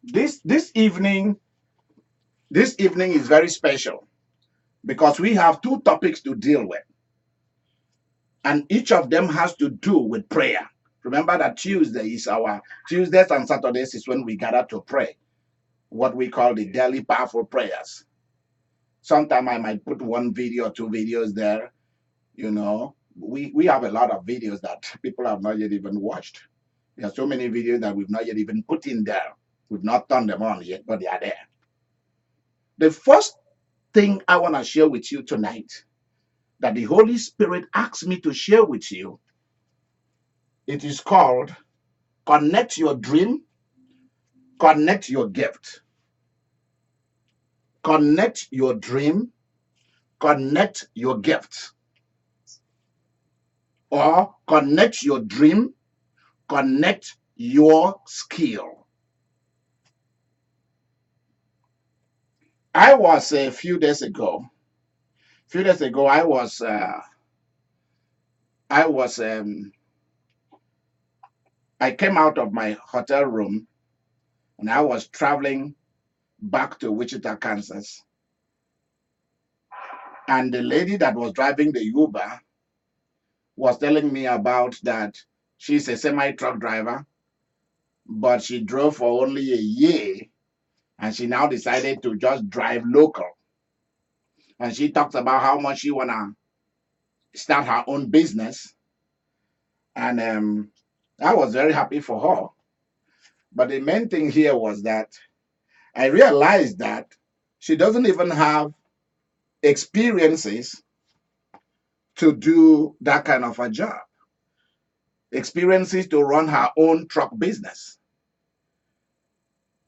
This evening, is very special because we have two topics to deal with, and each of them has to do with prayer. Remember that Tuesdays and Saturdays is when we gather to pray, what we call the daily powerful prayers. Sometime I might put one video or two videos there. We have a lot of videos that people have not yet even watched. There are so many videos that we've not yet even put in there. We've not turned them on yet, but they are there. The first thing I want to share with you tonight, that the Holy Spirit asked me to share with you, it is called Connect Your Dream, Connect Your Gift. Connect your dream, connect your gift. Or connect your dream, connect your skill. I was a few days ago, I came out of my hotel room and I was traveling back to Wichita, Kansas. And the lady that was driving the Uber was telling me about that she's a semi-truck driver, but she drove for only a year and she now decided to just drive local. And she talks about how much she wanna start her own business. And I was very happy for her. But the main thing here was that I realized that she doesn't even have experiences to do that kind of a job, experiences to run her own truck business,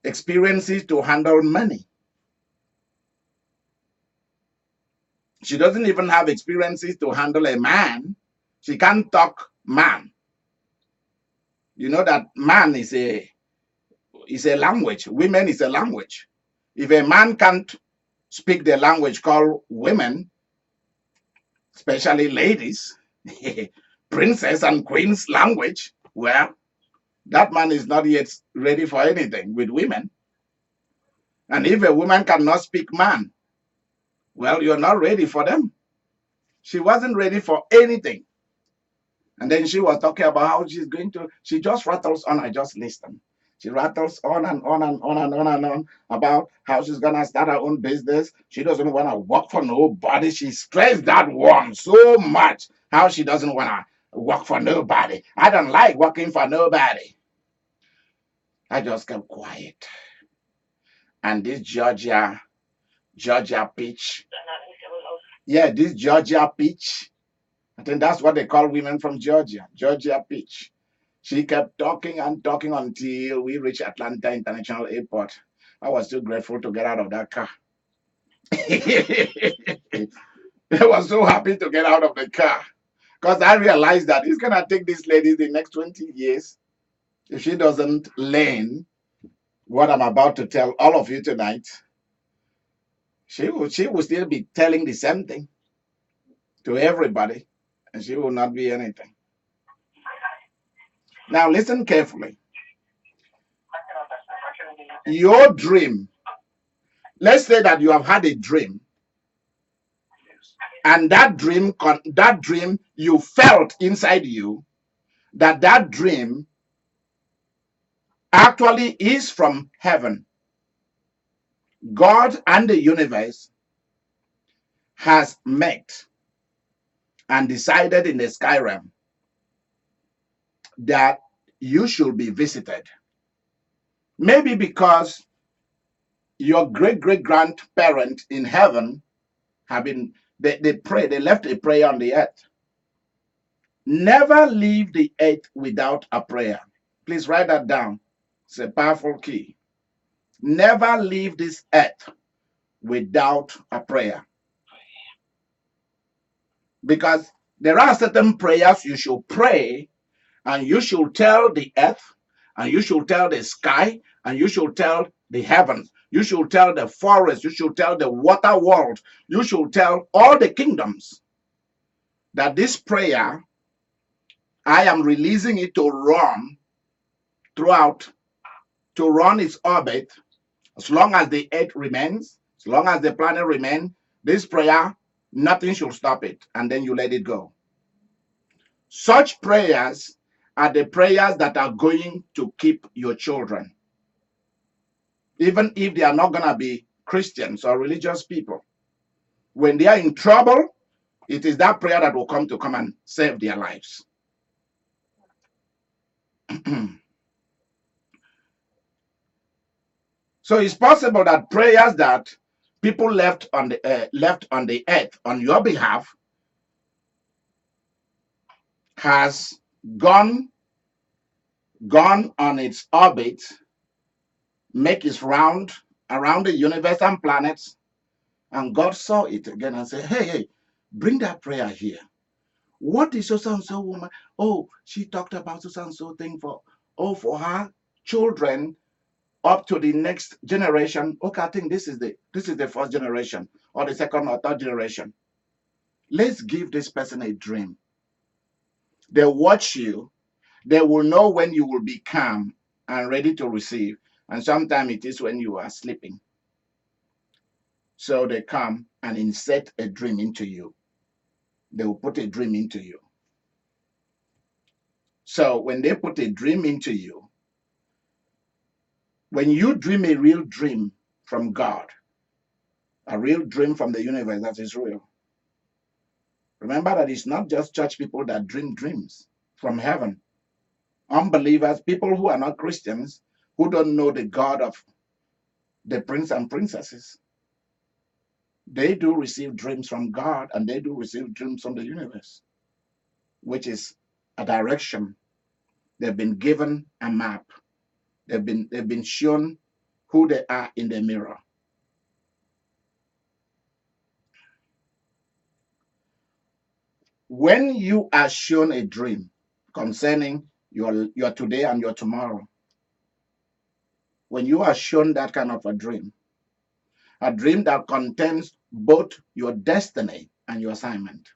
experiences to handle money. She doesn't even have experiences to handle a man. She can't talk man. You know that man is a language. Women is a language. If a man can't speak the language called women, especially ladies, princess and queen's language, well, that man is not yet ready for anything with women. And if a woman cannot speak man, well, you're not ready for them. She wasn't ready for anything. And then she was talking about how she just rattles on. I just listen. She rattles on and on and on and on and on about how she's going to start her own business. She doesn't want to work for nobody. She stressed that one so much, how she doesn't want to work for nobody. I don't like working for nobody. I just kept quiet. And this Georgia peach. Yeah, this Georgia peach. I think that's what they call women from Georgia peach. She kept talking and talking until we reached Atlanta International Airport. I was so grateful to get out of that car. I was so happy to get out of the car because I realized that it's going to take this lady the next 20 years if she doesn't learn what I'm about to tell all of you tonight. She will still be telling the same thing to everybody, and she will not be anything. Now, listen carefully. Your dream, let's say that you have had a dream, and that dream you felt inside you that dream actually is from heaven. God and the universe has met and decided in the sky realm that you should be visited. Maybe because your great grandparent in heaven have been, they left a prayer on the earth. Never leave the earth without a prayer. Please write that down. It's a powerful key. Never leave this earth without a prayer. Because there are certain prayers you should pray, and you should tell the earth, and you should tell the sky, and you should tell the heavens, you should tell the forest, you should tell the water world, you should tell all the kingdoms that this prayer, I am releasing it to run throughout to run its orbit, as long as the earth remains, as long as the planet remains, this prayer, nothing should stop it, and then you let it go. Such prayers are the prayers that are going to keep your children, even if they are not going to be Christians or religious people. When they are in trouble, it is that prayer that will come and save their lives. So it's possible that prayers that people left on the earth on your behalf has gone on its orbit, make its round around the universe and planets, and God saw it again and said, hey, bring that prayer here. What is so and so woman? Oh, she talked about so and so thing for her children up to the next generation. Okay, I think this is the first generation or the second or third generation. Let's give this person a dream. They watch you. They will know when you will be calm and ready to receive. And sometimes it is when you are sleeping. So they come and insert a dream into you. They will put a dream into you. So when they put a dream into you, when you dream a real dream from God, a real dream from the universe that is real, remember that it's not just church people that dream dreams from heaven. Unbelievers, people who are not Christians, who don't know the God of the prince and princesses, they do receive dreams from God, and they do receive dreams from the universe, which is a direction. They've been given a map. They've been shown who they are in the mirror. When you are shown a dream concerning your today and your tomorrow, when you are shown that kind of a dream that contains both your destiny and your assignment,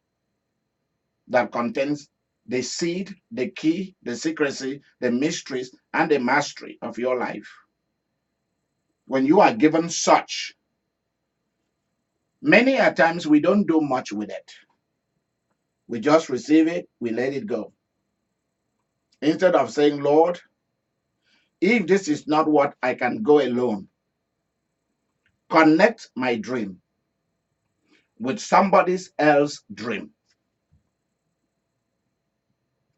that contains the seed, the key, the secrecy, the mysteries, and the mastery of your life. When you are given such, many a times we don't do much with it. We just receive it, we let it go. Instead of saying, Lord, if this is not what I can go alone, connect my dream with somebody else's dream.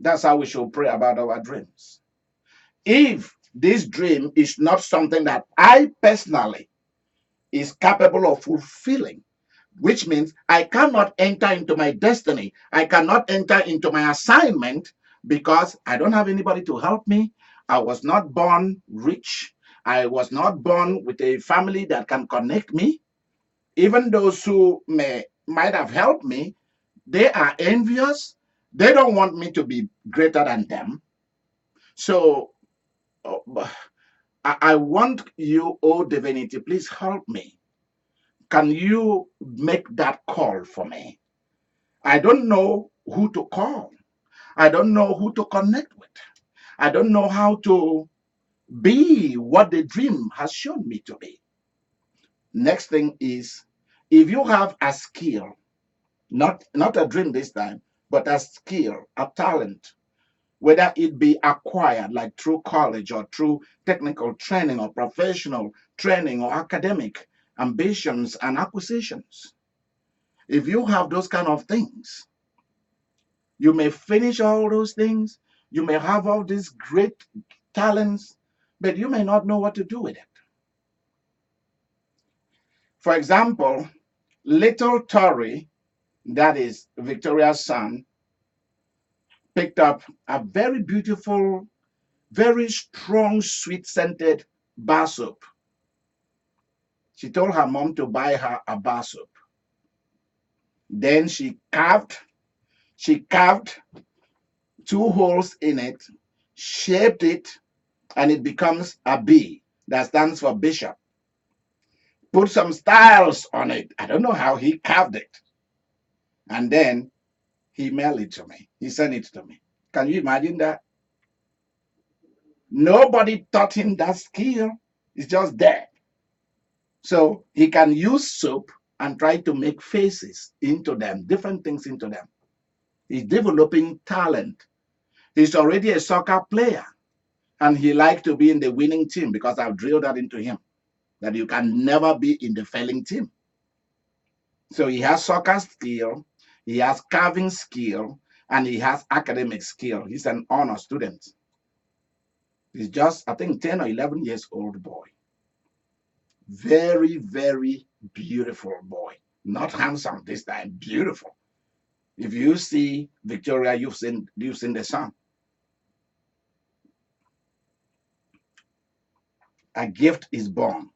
That's how we should pray about our dreams. If this dream is not something that I personally is capable of fulfilling, which means I cannot enter into my destiny, I cannot enter into my assignment because I don't have anybody to help me. I was not born rich. I was not born with a family that can connect me. Even those who might have helped me, they are envious. They don't want me to be greater than them. So I want you, oh divinity, please help me. Can you make that call for me? I don't know who to call. I don't know who to connect with. I don't know how to be what the dream has shown me to be. Next thing is, if you have a skill, not a dream this time, but a skill, a talent, whether it be acquired like through college or through technical training or professional training or academic ambitions and acquisitions. If you have those kind of things, you may finish all those things, you may have all these great talents, but you may not know what to do with it. For example, little Tori, that is Victoria's son, picked up a very beautiful, very strong, sweet scented bar soap. She told her mom to buy her a bar soap. Then she carved 2 holes in it, shaped it, and it becomes a B that stands for bishop. Put some styles on it. I don't know how he carved it. And then he mailed it to me. He sent it to me. Can you imagine that? Nobody taught him that skill. It's just there. So he can use soap and try to make faces into them, different things into them. He's developing talent. He's already a soccer player and he likes to be in the winning team because I've drilled that into him that you can never be in the failing team. So he has soccer skill, he has carving skill, and he has academic skill. He's an honor student. He's just, I think, 10 or 11 years old boy. Very, very beautiful boy. Not handsome this time, beautiful. If you see Victoria, you've seen the son. A gift is born.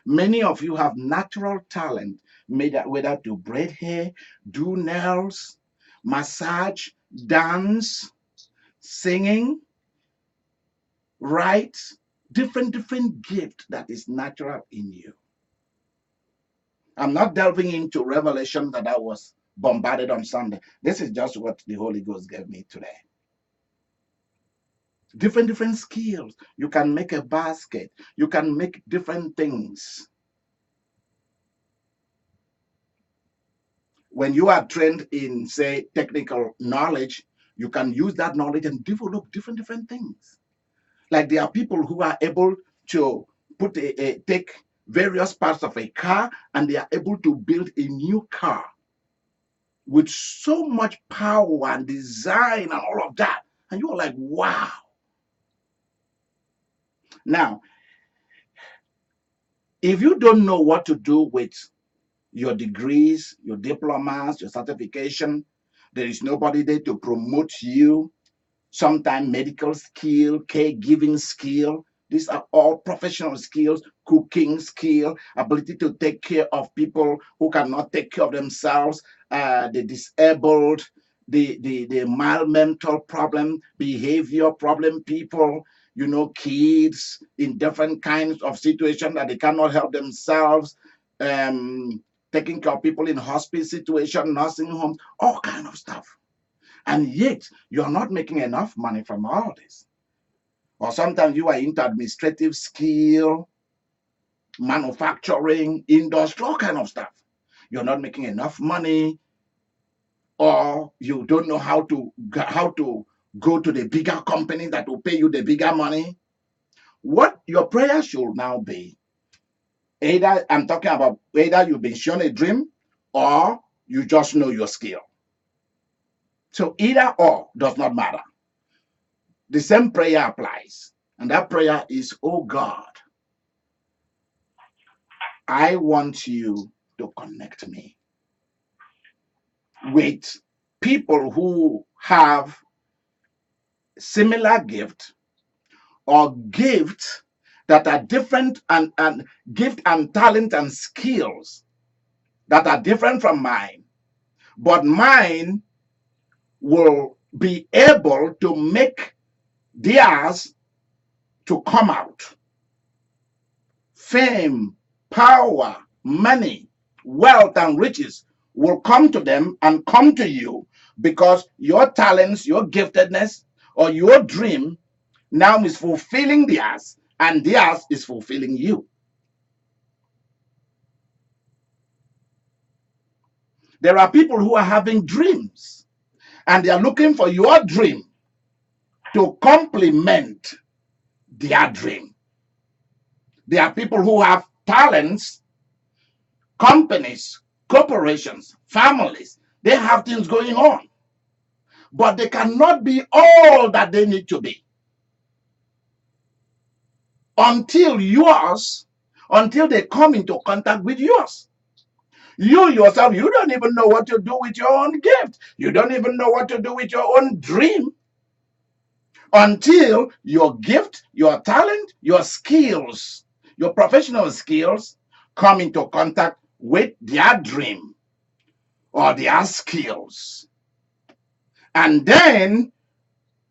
Many of you have natural talent, whether to braid hair, do nails, massage, dance, singing, write, different gift that is natural in you. I'm not delving into revelation that I was bombarded on Sunday. This is just what the Holy Ghost gave me today. Different skills. You can make a basket. You can make different things. When you are trained in, say, technical knowledge, you can use that knowledge and develop different things. Like there are people who are able to take various parts of a car and they are able to build a new car with so much power and design and all of that. And you're like, wow. Now, if you don't know what to do with your degrees, your diplomas, your certification, there is nobody there to promote you. Sometimes medical skill, caregiving skill. These are all professional skills, cooking skill, ability to take care of people who cannot take care of themselves, the disabled, the mild mental problem, behavior problem people, kids in different kinds of situations that they cannot help themselves, taking care of people in hospice situation, nursing homes, all kind of stuff. And yet you're not making enough money from all this. Or sometimes you are into administrative skill, manufacturing, industry, all kind of stuff. You're not making enough money, or you don't know how to go to the bigger company that will pay you the bigger money. What your prayer should now be, either I'm talking about either you've been shown a dream or you just know your skill. So either or does not matter. The same prayer applies. And that prayer is, oh God, I want you to connect me with people who have similar gift or gifts that are different and gift and talent and skills that are different from mine, but mine will be able to make theirs to come out. Fame, power, money, wealth, and riches will come to them and come to you because your talents, your giftedness, or your dream now is fulfilling theirs, and theirs is fulfilling you. There are people who are having dreams, and they are looking for your dream to complement their dream. There are people who have talents, companies, corporations, families. They have things going on, but they cannot be all that they need to be until they come into contact with yours. You yourself, you don't even know what to do with your own gift. You don't even know what to do with your own dream until your gift, your talent, your skills, your professional skills come into contact with their dream or their skills. And then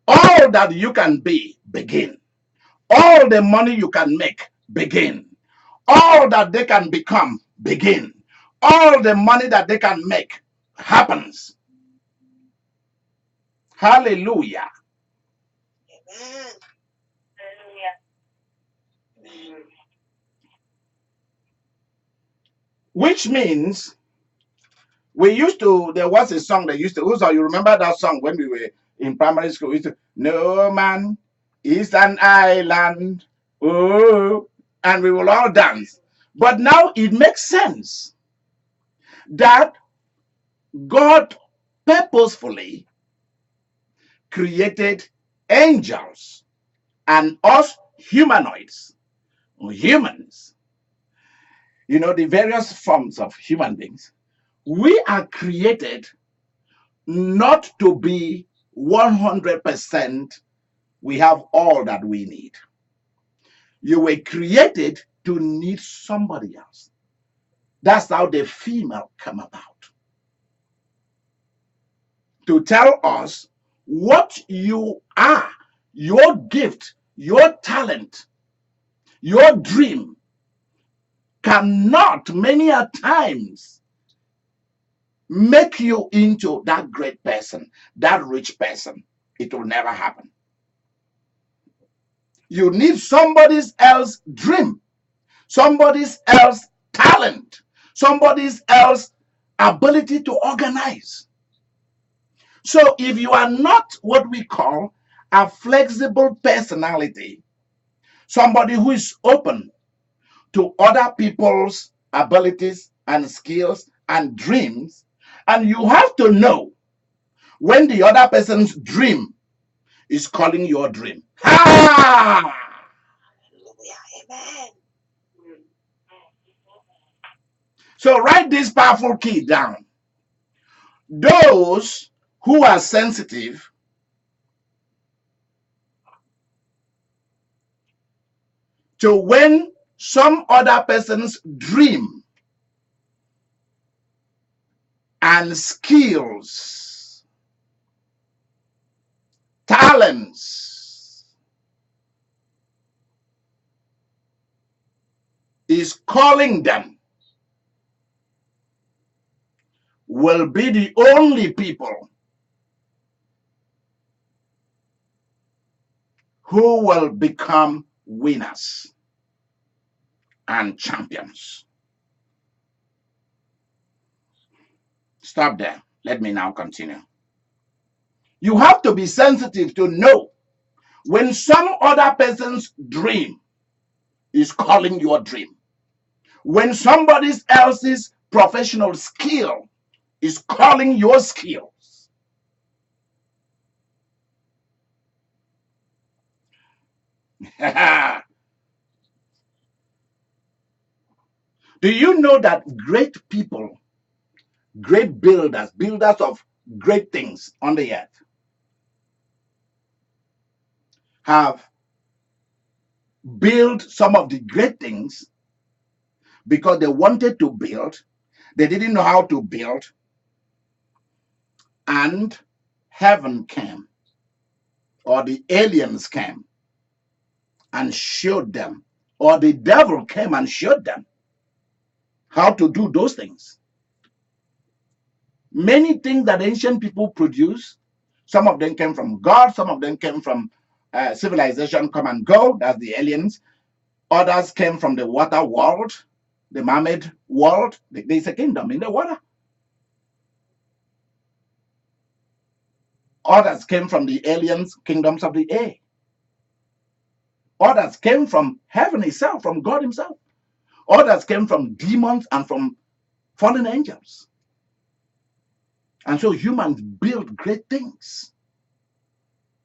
all that you can be, begin. All the money you can make, begin. All that they can become, begin. All the money that they can make happens. Hallelujah. which means there was a song that used to, also, you remember that song when we were in primary school? We used to, no man is an island. Oh, and we will all dance. But now it makes sense that God purposefully created angels and us humanoids, or humans, the various forms of human beings. We are created not to be 100%, we have all that we need. You were created to need somebody else. That's how the female come about. To tell us what you are, your gift, your talent, your dream cannot many a times make you into that great person, that rich person. It will never happen. You need somebody else's dream, somebody else's talent, somebody else's ability to organize. So if you are not what we call a flexible personality, somebody who is open to other people's abilities and skills and dreams, and you have to know when the other person's dream is calling your dream. Ha! Amen. So write this powerful key down. Those who are sensitive to when some other person's dream and skills, talents is calling them will be the only people who will become winners and champions. Stop there. Let me now continue. You have to be sensitive to know when some other person's dream is calling your dream. When somebody else's professional skill is calling your skills. Do you know that great people, great builders of great things on the earth, have built some of the great things because they wanted to build, they didn't know how to build, and heaven came, or the aliens came and showed them, or the devil came and showed them how to do those things. Many things that ancient people produce, some of them came from God, some of them came from civilization come and go, that's the aliens. Others came from the water world, the mermaid world. There's a kingdom in the water. Others came from the aliens, kingdoms of the air. Others came from heaven itself, from God himself. Others came from demons and from fallen angels. And so humans build great things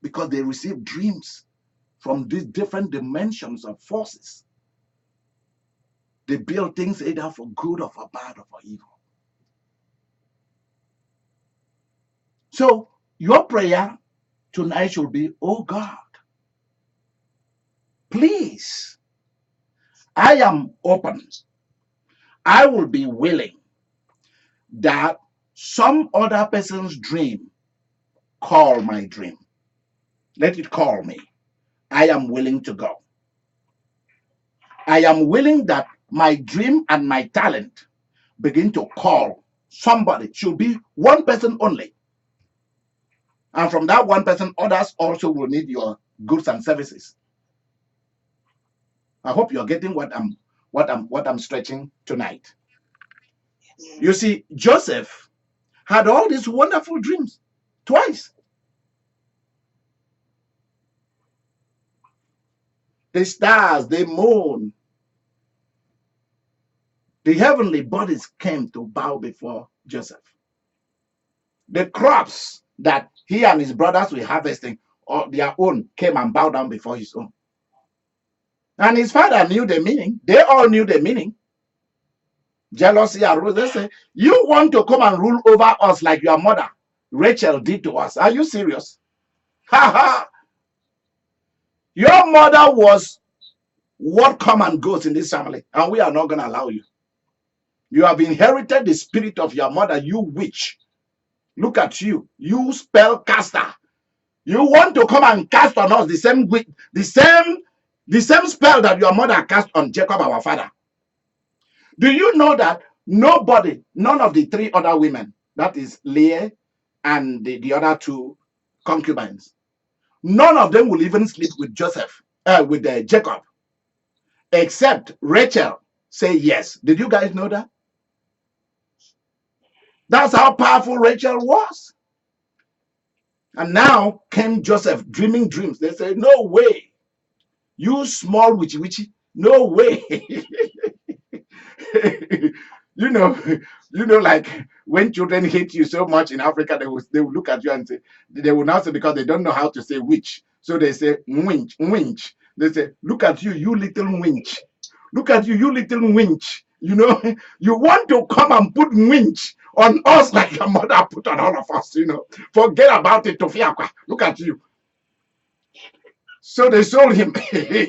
because they receive dreams from these different dimensions of forces. They build things either for good or for bad or for evil. So your prayer tonight should be, oh God, please, I am open. I will be willing that some other person's dream call my dream. Let it call me. I am willing to go. I am willing that my dream and my talent begin to call somebody. It should be one person only. And from that one person, others also will need your goods and services. I hope you're getting what I'm stretching tonight. You see, Joseph had all these wonderful dreams twice. The stars, the moon, the heavenly bodies came to bow before Joseph. The crops that he and his brothers were harvesting, or their own, came and bowed down before his own. And his father knew the meaning. They all knew the meaning. Jealousy arose. They say, you want to come and rule over us like your mother, Rachel, did to us. Are you serious? Ha ha! Your mother was what come and goes in this family, and we are not going to allow you. You have inherited the spirit of your mother, you witch. Look at you, you spell caster. You want to come and cast on us the same spell that your mother cast on Jacob, our father. Do you know that nobody, none of the three other women, that is Leah and the other two concubines, none of them will even sleep with Jacob, except Rachel say yes. Did you guys know that? That's how powerful Rachel was. And now came Joseph dreaming dreams. They say, no way. You small witchy, no way. you know, like when children hate you so much in Africa, they will look at you and say, they will now say, because they don't know how to say witch. So they say winch, winch. They say, look at you, you little winch. Look at you, you little winch. You know, you want to come and put winch on us like your mother put on all of us, you know. Forget about it, Tofiakwa. Look at you. So they sold him. They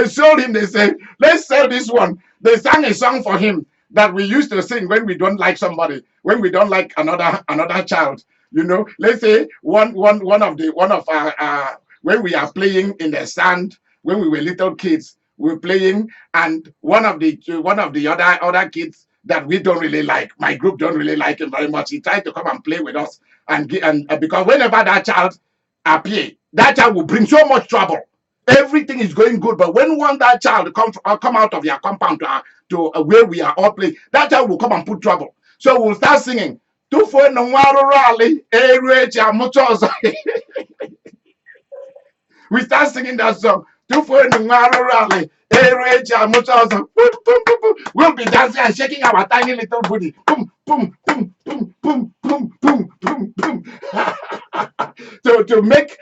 sold him. They said, let's sell this one. They sang a song for him that we used to sing when we don't like somebody, when we don't like another child. You know, let's say one of our when we are playing in the sand, when we were little kids, we were playing, and one of the other kids that we don't really like, my group don't really like him very much. He tried to come and play with us, and because whenever that child appear, that child will bring so much trouble. Everything is going good, but when that child come out of your compound to where we are all playing, that child will come and put trouble. So we'll start singing. We start singing that song. We'll be dancing and shaking our tiny little booty. Boom, boom, boom, boom, boom, boom, boom, boom, boom. So to make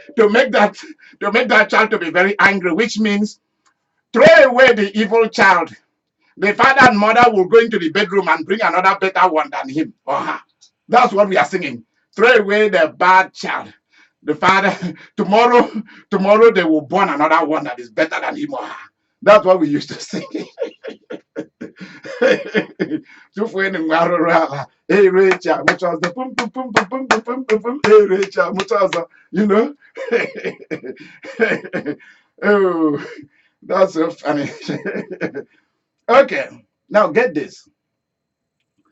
that child to be very angry, which means throw away the evil child. The father and mother will go into the bedroom and bring another better one than him or her. That's what we are singing. Throw away the bad child. The father, tomorrow they will born another one that is better than him or her. That's what we used to sing. You know? Oh, that's so funny. Okay, now get this.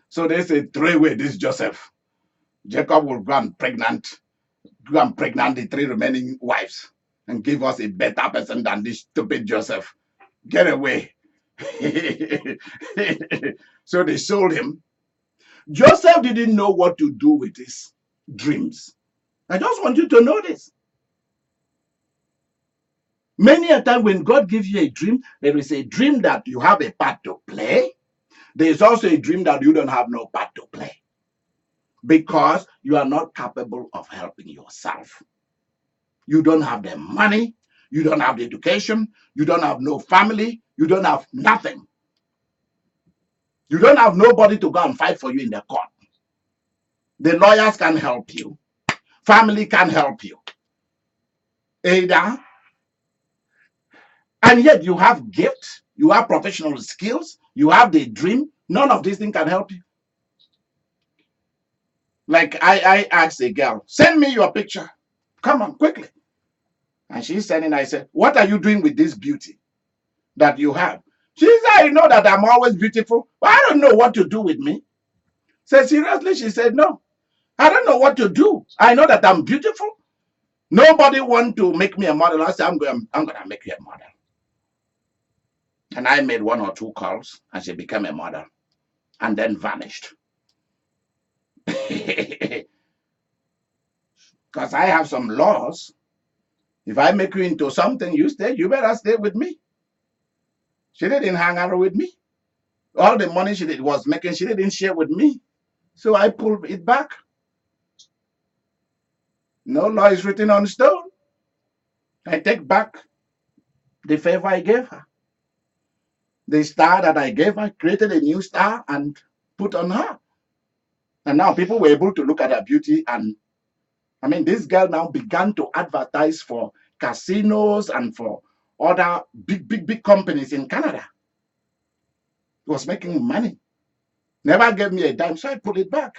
So they say, throw away this Joseph. Jacob will go and pregnant the three remaining wives and give us a better person than this stupid Joseph. Get away. So they sold him. Joseph didn't know what to do with his dreams. I just want you to know this. Many a time when God gives you a dream, there is a dream that you have a part to play. There is also a dream that you don't have no part to play, because you are not capable of helping yourself. You don't have the money, you don't have the education, you don't have no family, you don't have nothing. You don't have nobody to go and fight for you in the court. The lawyers can help you. Family can help you. Ada. And yet you have gifts, you have professional skills, you have the dream. None of these things can help you. Like I asked a girl, send me your picture. Come on, quickly. And she's sending, I said, what are you doing with this beauty that you have? She said, I know that I'm always beautiful, but I don't know what to do with me. Said, seriously? She said, no, I don't know what to do. I know that I'm beautiful. Nobody want to make me a model. I said, I'm gonna make you a model. And I made 1 or 2 calls, and she became a mother, and then vanished. Because I have some laws. If I make you into something, you better stay with me. She didn't hang out with me. All the money she was making, she didn't share with me. So I pulled it back. No law is written on stone. I take back the favor I gave her. The star that I gave her, created a new star and put on her. And now people were able to look at her beauty. And I mean, this girl now began to advertise for casinos and for other big companies in Canada. He was making money. Never gave me a dime, so I put it back.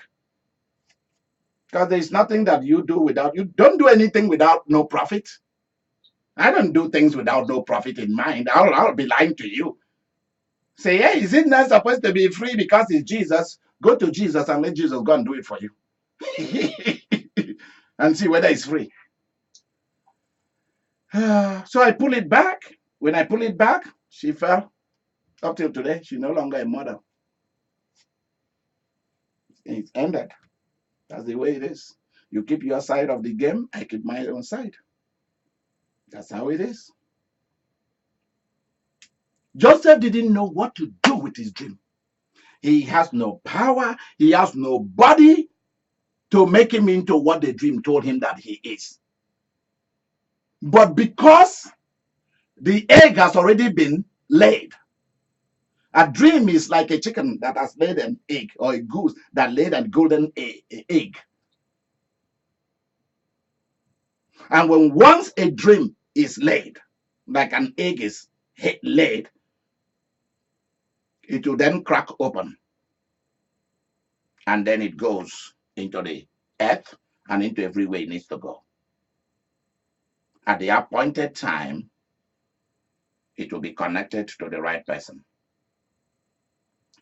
Because there's nothing that you do without, you don't do anything without no profit. I don't do things without no profit in mind. I'll be lying to you. Say, hey, is it not supposed to be free because it's Jesus? Go to Jesus and let Jesus go and do it for you. And see whether it's free. So I pull it back. When I pull it back, she fell. Up till today, she's no longer a mother. It's ended. That's the way it is. You keep your side of the game, I keep my own side. That's how it is. Joseph didn't know what to do with his dream. He has no power. He has nobody to make him into what the dream told him that he is. But because the egg has already been laid, a dream is like a chicken that has laid an egg, or a goose that laid a golden egg. And when once a dream is laid, like an egg is laid, it will then crack open. And then it goes into the earth and into everywhere it needs to go. At the appointed time, it will be connected to the right person.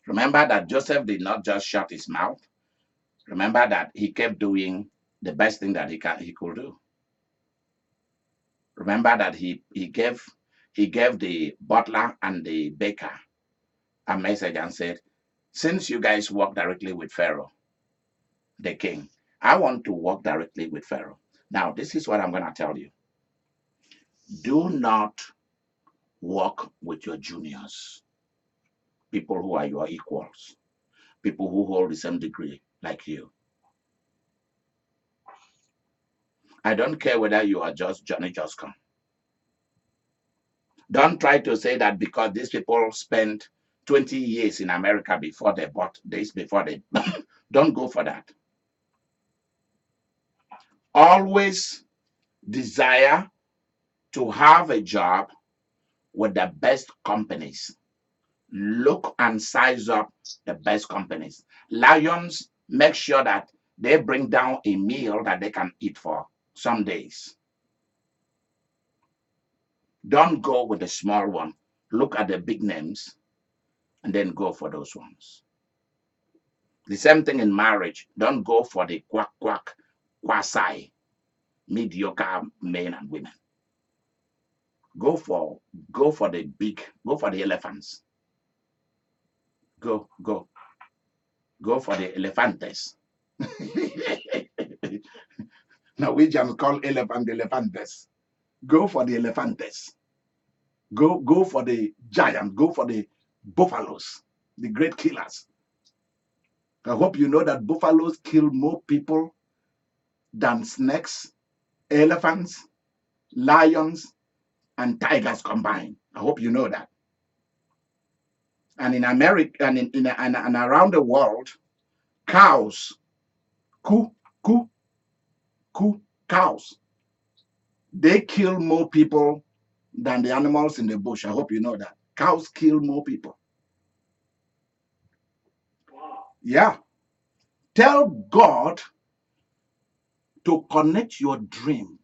Remember that Joseph did not just shut his mouth. Remember that he kept doing the best thing that he could do. Remember that he gave the butler and the baker a message and said, since you guys work directly with Pharaoh, the king, I want to work directly with Pharaoh. Now, this is what I'm going to tell you. Do not work with your juniors, people who are your equals, people who hold the same degree like you. I don't care whether you are just Johnny Just Come. Don't try to say that because these people spent 20 years in America before they bought this, before they don't go for that. Always desire to have a job with the best companies. Look and size up the best companies. Lions, make sure that they bring down a meal that they can eat for some days. Don't go with the small one. Look at the big names and then go for those ones. The same thing in marriage. Don't go for the quack, quasi, mediocre men and women. Go for the big, go for the elephants. Go for the elephantes. Norwegians call elephantes. Go for the elephantes. Go for the giant. Go for the buffaloes, the great killers. I hope you know that buffaloes kill more people than snakes, elephants, lions, and tigers combined. I hope you know that. And in America and around the world, cows, cows, they kill more people than the animals in the bush. I hope you know that. Cows kill more people. Yeah. Tell God to connect your dream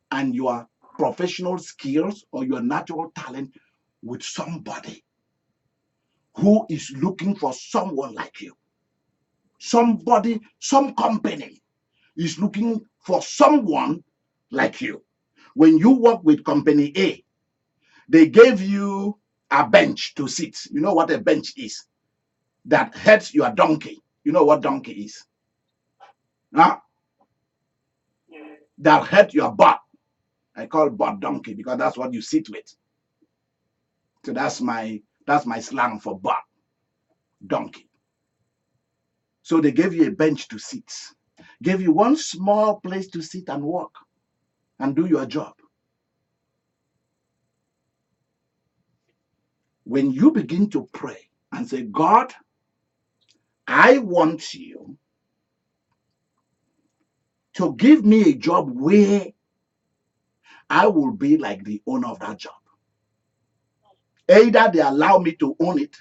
and your professional skills or your natural talent with somebody who is looking for someone like you. Somebody, some company is looking for someone like you. When you work with company A, they gave you a bench to sit. You know what a bench is? That hurts your donkey. You know what donkey is? Huh? That hurt your butt. I call butt donkey because that's what you sit with. So that's my slang for butt, donkey. So they gave you a bench to sit, gave you one small place to sit and work and do your job. When you begin to pray and say, God, I want you to give me a job where I will be like the owner of that job. Either they allow me to own it,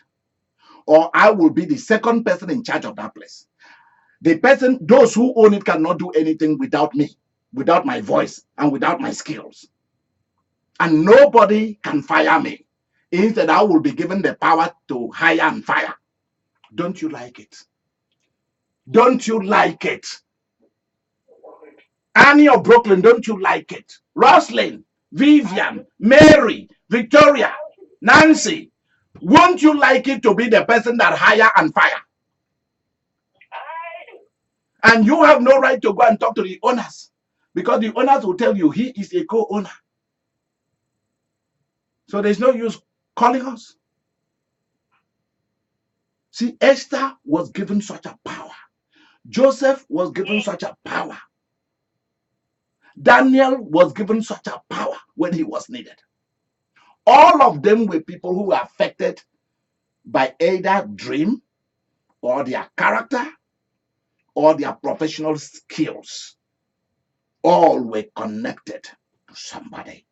or I will be the second person in charge of that place. Those who own it cannot do anything without me, without my voice, and without my skills. And nobody can fire me. Instead, I will be given the power to hire and fire. Don't you like it? Don't you like it? Annie of Brooklyn, don't you like it? Roslyn, Vivian, Mary, Victoria, Nancy, won't you like it to be the person that hire and fire? And you have no right to go and talk to the owners, because the owners will tell you he is a co-owner. So there's no use calling us. See, Esther was given such a power. Joseph was given such a power. Daniel was given such a power when he was needed. All of them were people who were affected by either dream or their character or their professional skills. All were connected to somebody.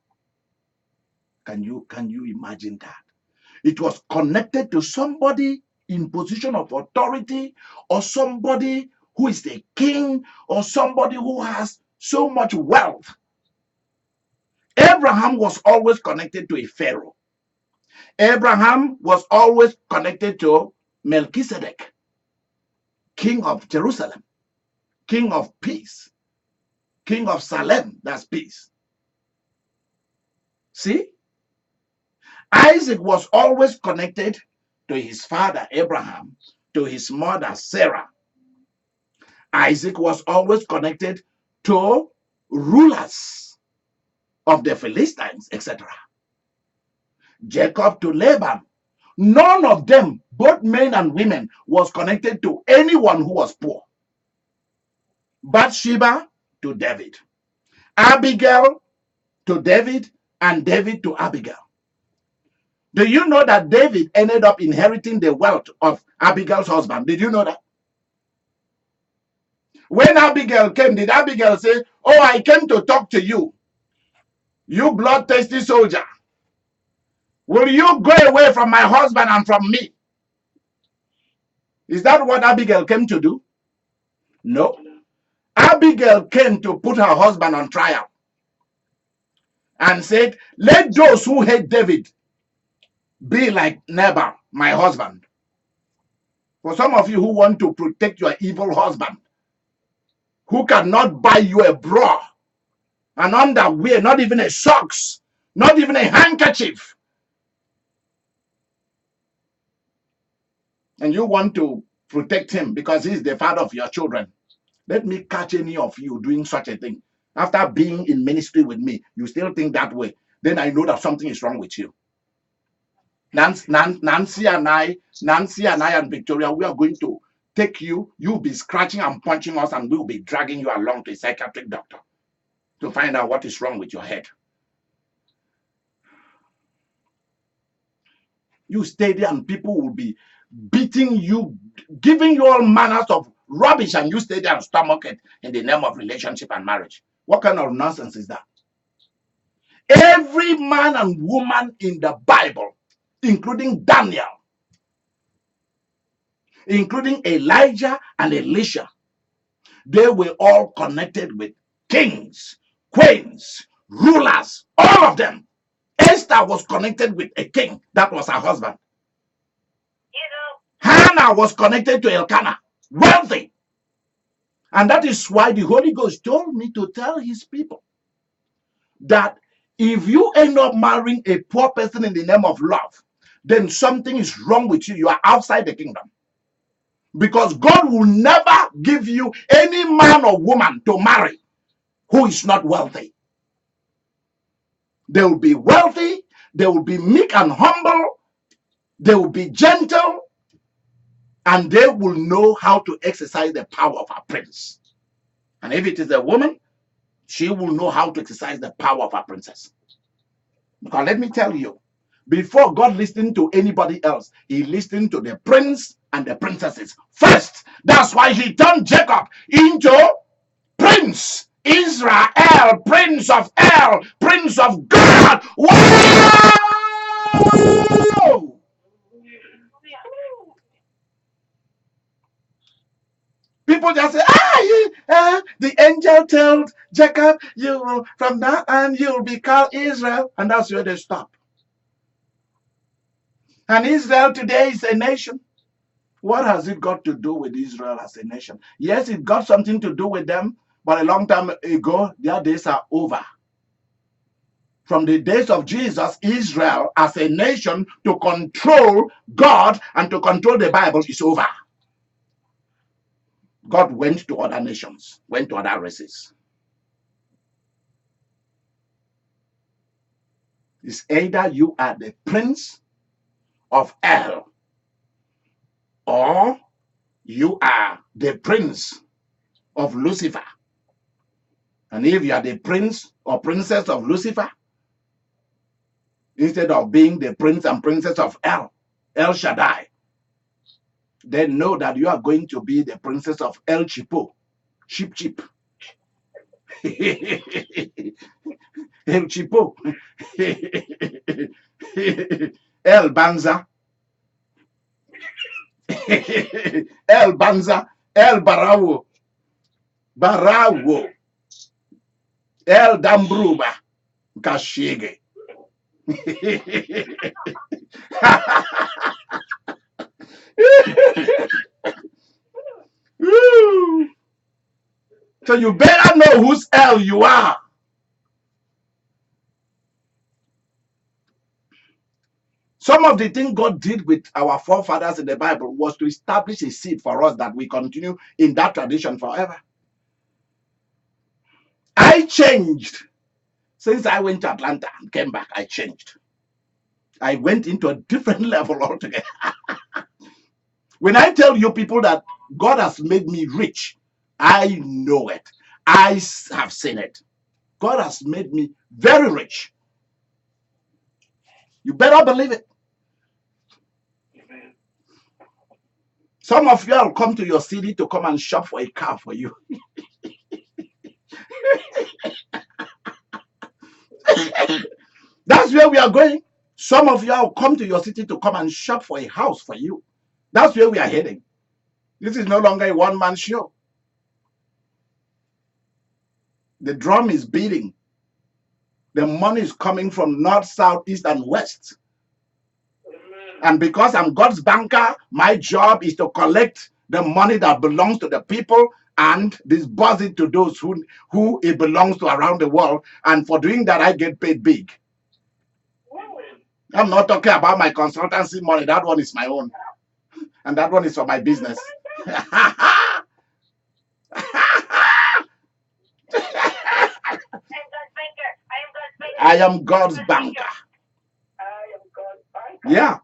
Can you imagine that? It was connected to somebody in position of authority, or somebody who is a king, or somebody who has so much wealth. Abraham was always connected to a pharaoh. Abraham was always connected to Melchizedek, king of Jerusalem, king of peace, king of Salem, that's peace. See? Isaac was always connected to his father Abraham, to his mother Sarah. Isaac was always connected to rulers of the Philistines, etc. Jacob to Laban. None of them, both men and women, was connected to anyone who was poor. Bathsheba to David. Abigail to David, and David to Abigail. Do you know that David ended up inheriting the wealth of Abigail's husband? Did you know that? When Abigail came, did Abigail say, oh, I came to talk to you, you bloodthirsty soldier? Will you go away from my husband and from me? Is that what Abigail came to do? No. Abigail came to put her husband on trial and said, let those who hate David be like Nabal, my husband. For some of you who want to protect your evil husband, who cannot buy you a bra, an underwear, not even a socks, not even a handkerchief, and you want to protect him because he's the father of your children. Let me catch any of you doing such a thing. After being in ministry with me, you still think that way. Then I know that something is wrong with you. Nancy and I and Victoria, we are going to take you. You'll be scratching and punching us, and we'll be dragging you along to a psychiatric doctor to find out what is wrong with your head. You stay there and people will be beating you, giving you all manners of rubbish, and you stay there and stomach it in the name of relationship and marriage. What kind of nonsense is that? Every man and woman in the Bible, including Daniel, including Elijah and Elisha, they were all connected with kings, queens, rulers, all of them. Esther was connected with a king. That was her husband. Hannah was connected to Elkanah, wealthy. And that is why the Holy Ghost told me to tell his people that if you end up marrying a poor person in the name of love, then something is wrong with you. You are outside the kingdom. Because God will never give you any man or woman to marry who is not wealthy. They will be wealthy, they will be meek and humble, they will be gentle, and they will know how to exercise the power of a prince. And if it is a woman, she will know how to exercise the power of a princess. Because let me tell you, before God listened to anybody else, he listened to the prince and the princesses first. That's why he turned Jacob into Prince Israel, Prince of El, Prince of God. Wow! People just say, the angel told Jacob, you will, from now on, you'll be called Israel. And that's where they stop. And Israel today is a nation. What has it got to do with Israel as a nation? Yes, it got something to do with them, but a long time ago, their days are over. From the days of Jesus, Israel as a nation to control God and to control the Bible is over. God went to other nations, went to other races. It's either you are the prince of El or you are the prince of Lucifer. And if you are the prince or princess of Lucifer, instead of being the prince and princess of El Shaddai, then know that you are going to be the princess of El Chipo, Chip Chip. El Chipo, El Banza, El Banza, El Barawo, Barawo, El Dambruba, Kashege. So you better know whose El you are. Some of the things God did with our forefathers in the Bible was to establish a seed for us that we continue in that tradition forever. I changed. Since I went to Atlanta and came back, I changed. I went into a different level altogether. When I tell you people that God has made me rich, I know it. I have seen it. God has made me very rich. You better believe it. Some of you will come to your city to come and shop for a car for you. That's where we are going. Some of you will come to your city to come and shop for a house for you. That's where we are heading. This is no longer a one-man show. The drum is beating. The money is coming from north, south, east, and west. And because I'm God's banker, my job is to collect the money that belongs to the people and disburse it to those who it belongs to around the world. And for doing that, I get paid big. I'm not talking about my consultancy money. That one is my own. And that one is for my business. I am God's banker. Yeah.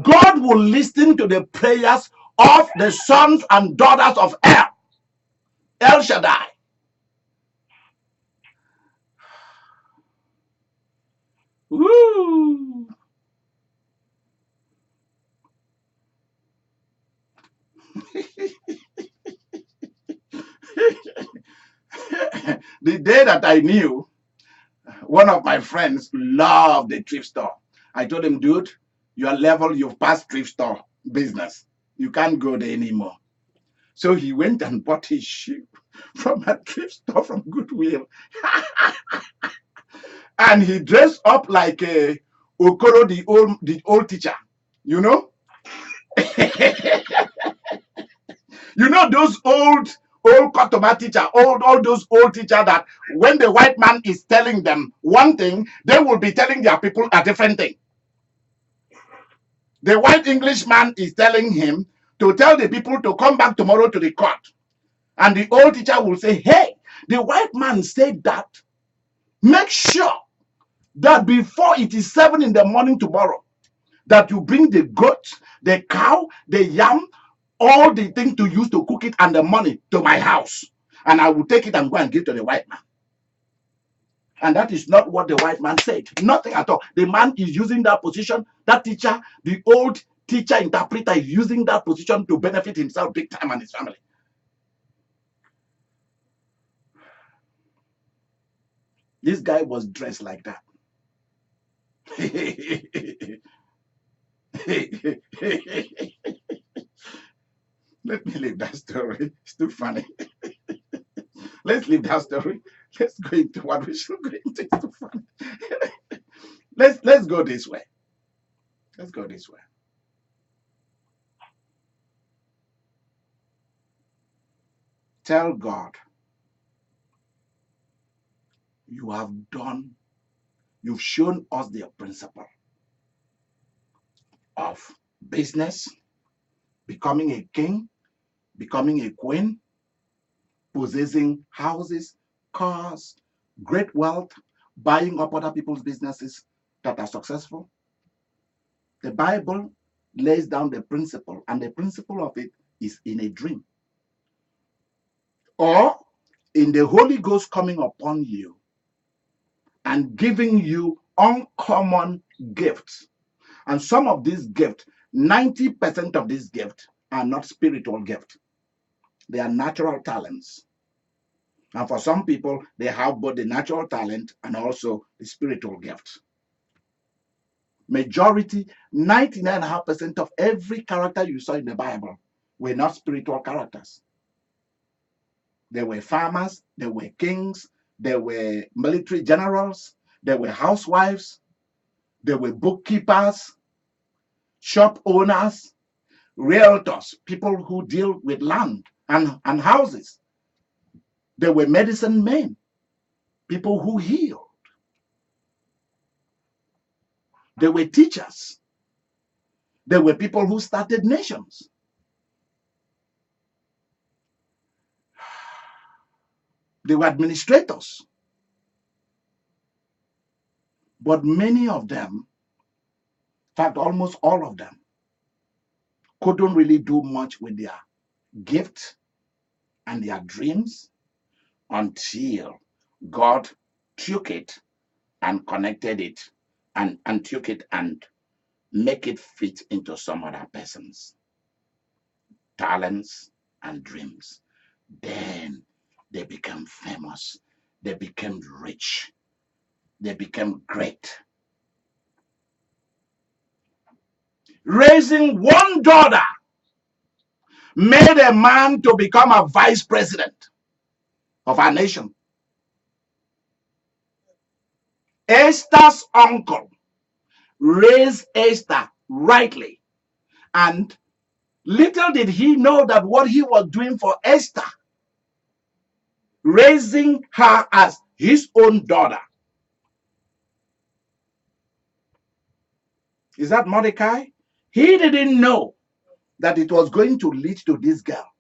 God will listen to the prayers of the sons and daughters of El Shaddai. Woo. The day that I knew, one of my friends loved the thrift store. I told him, dude, your level, you've passed thrift store business. You can't go there anymore. So he went and bought his shoe from a thrift store from Goodwill. And he dressed up like Okoro, the old teacher, you know? You know those old Kotoma teacher, all those old teachers that when the white man is telling them one thing, they will be telling their people a different thing. The white Englishman is telling him to tell the people to come back tomorrow to the court. And the old teacher will say, hey, the white man said that. Make sure that before it is 7 in the morning tomorrow, that you bring the goat, the cow, the yam, all the things to use to cook it and the money to my house. And I will take it and go and give to the white man. And that is not what the white man said. Nothing at all. The man is using that position. That teacher, the old teacher interpreter, is using that position to benefit himself big time and his family. This guy was dressed like that. Let me leave that story. It's too funny. Let's leave that story. Let's go into what we should go into. It's too funny. Let's go this way. Let's go this way. Tell God, you have done, you've shown us the principle of business, becoming a king, becoming a queen, possessing houses, cars, great wealth, buying up other people's businesses that are successful. The Bible lays down the principle, and the principle of it is in a dream or in the Holy Ghost coming upon you and giving you uncommon gifts. And some of these gifts, 90% of these gifts are not spiritual gifts. They are natural talents. And for some people, they have both the natural talent and also the spiritual gift. Majority, 99.5% of every character you saw in the Bible were not spiritual characters. They were farmers, they were kings, they were military generals, they were housewives, they were bookkeepers, shop owners, realtors, people who deal with land and houses. They were medicine men, people who healed. They were teachers. They were people who started nations. They were administrators. But many of them, in fact, almost all of them, couldn't really do much with their gift and their dreams until God took it and connected it and took it and make it fit into some other person's talents and dreams. Then they became famous. They became rich. They became great. Raising one daughter made a man to become a vice president of our nation. Esther's uncle raised Esther rightly, and little did he know that what he was doing for Esther, raising her as his own daughter. Is that Mordecai? He didn't know that it was going to lead to this girl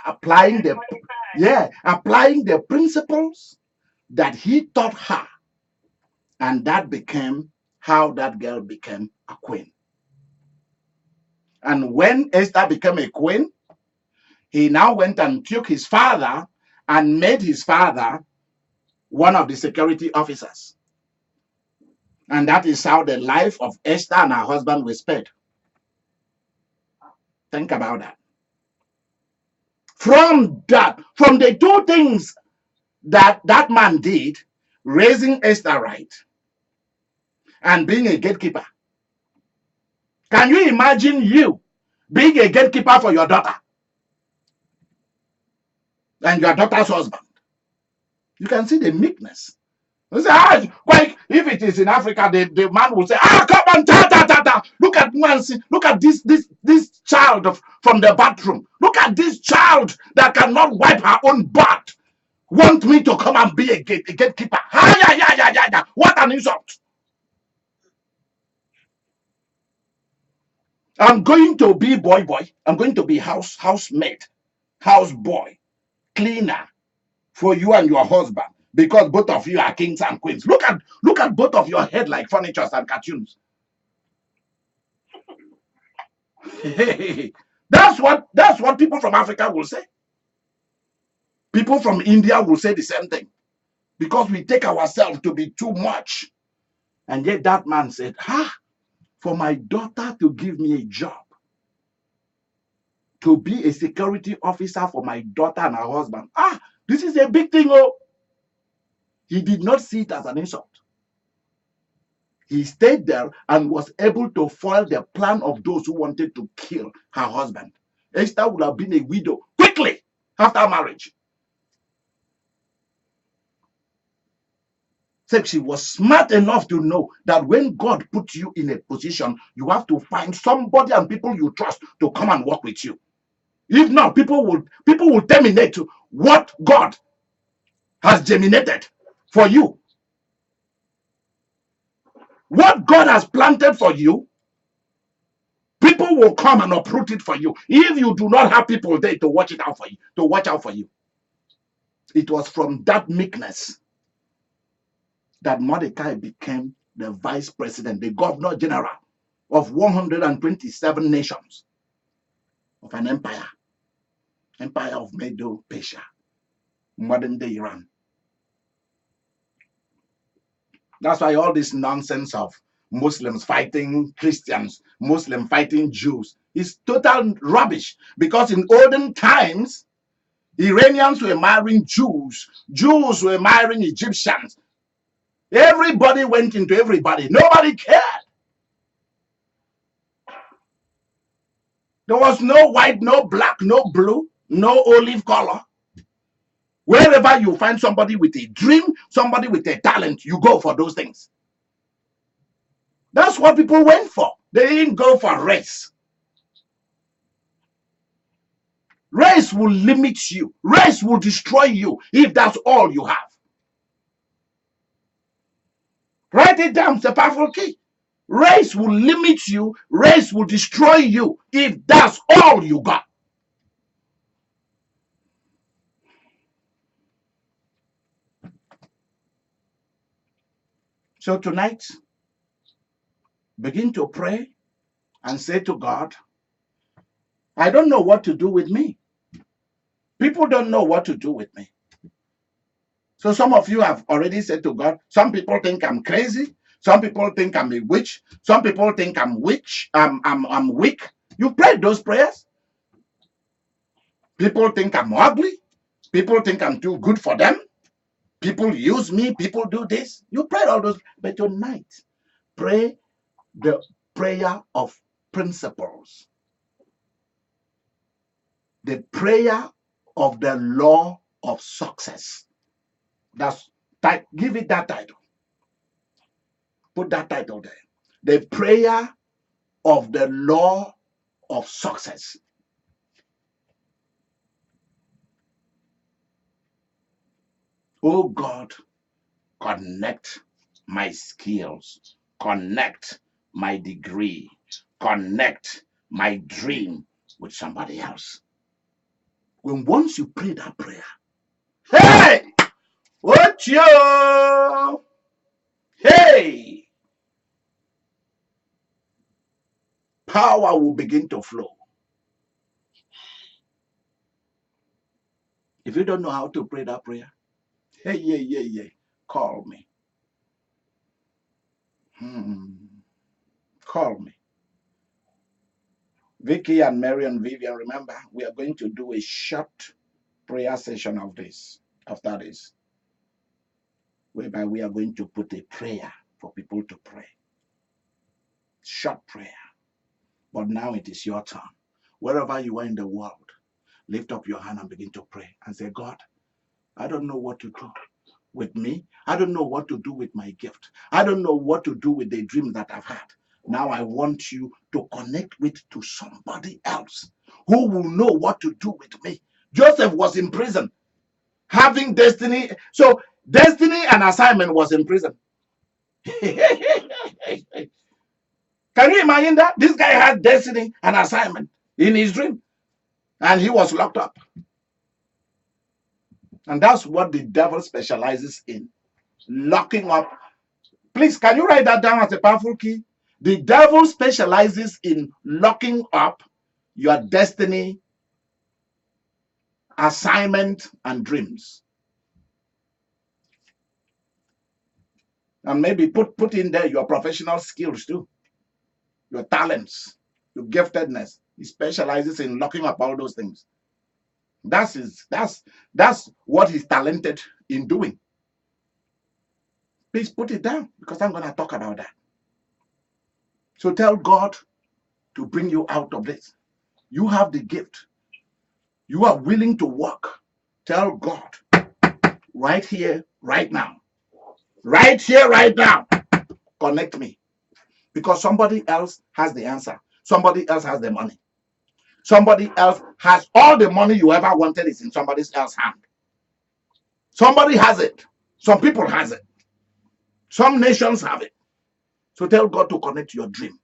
applying the principles that he taught her, and that became how that girl became a queen. And when Esther became a queen, he now went and took his father and made his father one of the security officers. And that is how the life of Esther and her husband was spared. Think about that. From the two things that man did, raising Esther right and being a gatekeeper. Can you imagine you being a gatekeeper for your daughter and your daughter's husband? You can see the meekness. You say, like if it is in Africa, the man will say, come on, look at Nancy, look at this child from the bathroom. Look at this child that cannot wipe her own butt. Want me to come and be a gatekeeper? What an insult. I'm going to be boy. I'm going to be housemaid, house boy, cleaner for you and your husband, because both of you are kings and queens. Look at both of your head like furnitures and cartoons. That's what people from Africa will say. People from India will say the same thing, because we take ourselves to be too much. And yet that man said, for my daughter to give me a job, to be a security officer for my daughter and her husband, this is a big thing. Oh, he did not see it as an insult. He stayed there and was able to foil the plan of those who wanted to kill her husband. Esther would have been a widow quickly after marriage. So she was smart enough to know that when God puts you in a position, you have to find somebody and people you trust to come and work with you. If not, people will terminate what God has germinated for you. What God has planted for you, people will come and uproot it for you. If you do not have people there to watch it out for you, to watch out for you. It was from that meekness that Mordecai became the vice president, the governor general of 127 nations of an empire of Medo-Persia, modern-day Iran. That's why all this nonsense of Muslims fighting Christians, Muslims fighting Jews is total rubbish. Because in olden times, Iranians were marrying Jews, Jews were marrying Egyptians. Everybody went into everybody. Nobody cared. There was no white, no black, no blue, no olive color. Wherever you find somebody with a dream, somebody with a talent, you go for those things. That's what people went for. They didn't go for race. Race will limit you. Race will destroy you if that's all you have. Write it down. It's a powerful key. Race will limit you. Race will destroy you if that's all you got. So tonight, begin to pray and say to God, I don't know what to do with me. People don't know what to do with me. So some of you have already said to God, some people think I'm crazy. Some people think I'm a witch. Some people think I'm weak. You prayed those prayers. People think I'm ugly. People think I'm too good for them. People use me. People do this. You prayed all those. But tonight, pray the prayer of principles. The prayer of the law of success. Give it that title. Put that title there. The prayer of the law of success. Oh God, connect my skills, connect my degree, connect my dream with somebody else. Once you pray that prayer, hey, what you? Hey, power will begin to flow. If you don't know how to pray that prayer, hey, yeah, call me. Call me. Vicky and Mary and Vivian, remember, we are going to do a short prayer session of this, after this, whereby we are going to put a prayer for people to pray. Short prayer. But now it is your turn. Wherever you are in the world, lift up your hand and begin to pray and say, God, I don't know what to do with me. I don't know what to do with my gift. I don't know what to do with the dream that I've had. Now I want you to connect with to somebody else who will know what to do with me. Joseph was in prison, having destiny. So destiny and assignment was in prison. Can you imagine that? This guy had destiny and assignment in his dream, and he was locked up. And that's what the devil specializes in, locking up. Please, can you write that down as a powerful key? The devil specializes in locking up your destiny, assignment, and dreams. And maybe put in there your professional skills too, your talents, your giftedness. He specializes in locking up all those things. That's what he's talented in doing. Please put it down because I'm going to talk about that. So tell God to bring you out of this. You have the gift. You are willing to work. Tell God right here, right now. Right here, right now. Connect me. Because somebody else has the answer. Somebody else has the money. Somebody else has all the money you ever wanted is in somebody else's hand. Somebody has it. Some people has it. Some nations have it. So tell God to connect your dream.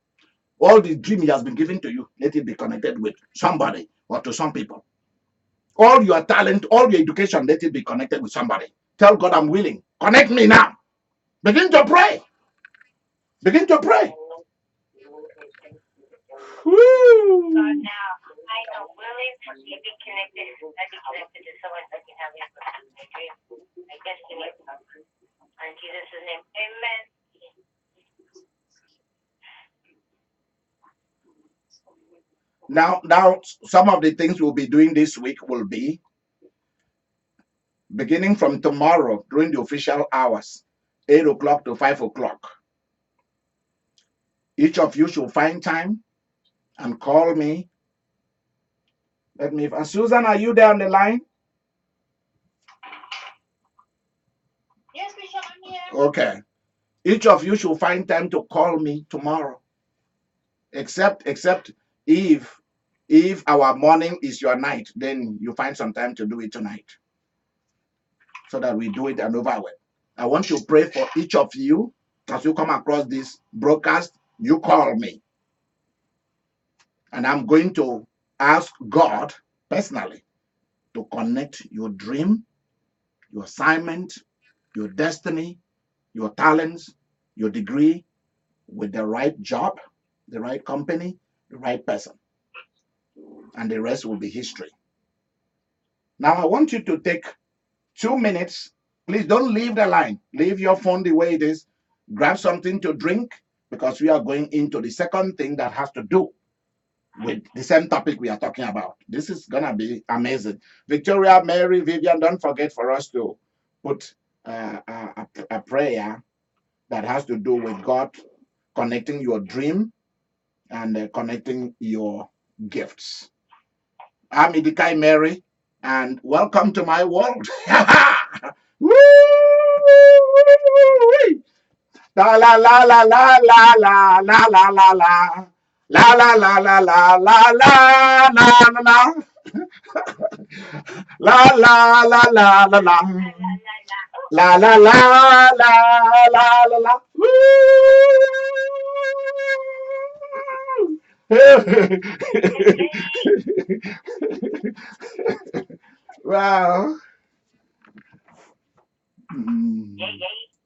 All the dream he has been given to you, let it be connected with somebody or to some people. All your talent, all your education, let it be connected with somebody. Tell God I'm willing. Connect me now. Begin to pray. Begin to pray. Woo. God, now I am willing to be connected. I be connected to someone that can have my dream, my destiny. In Jesus' name, amen. Now, some of the things we'll be doing this week will be beginning from tomorrow during the official hours, 8 o'clock to 5 o'clock. Each of you should find time and call me. Let me. Susan, are you there on the line? Yes, Bishop, I'm here. Okay. Each of you should find time to call me tomorrow. Except if our morning is your night, then you find some time to do it tonight. So that we do it and over with. I want to pray for each of you as you come across this broadcast. You call me. And I'm going to ask God personally to connect your dream, your assignment, your destiny, your talents, your degree with the right job, the right company, the right person. And the rest will be history. Now, I want you to take 2 minutes. Please don't leave the line. Leave your phone the way it is. Grab something to drink because we are going into the second thing that has to do with the same topic we are talking about. This is going to be amazing. Victoria, Mary, Vivian, don't forget for us to put a prayer that has to do with God connecting your dream and connecting your gifts. I'm Idika Imeri, and welcome to my world. Woo! La la la la la la la la la la la. La la la la la la la la la. La la la la la la. La la la la la la la. Wow.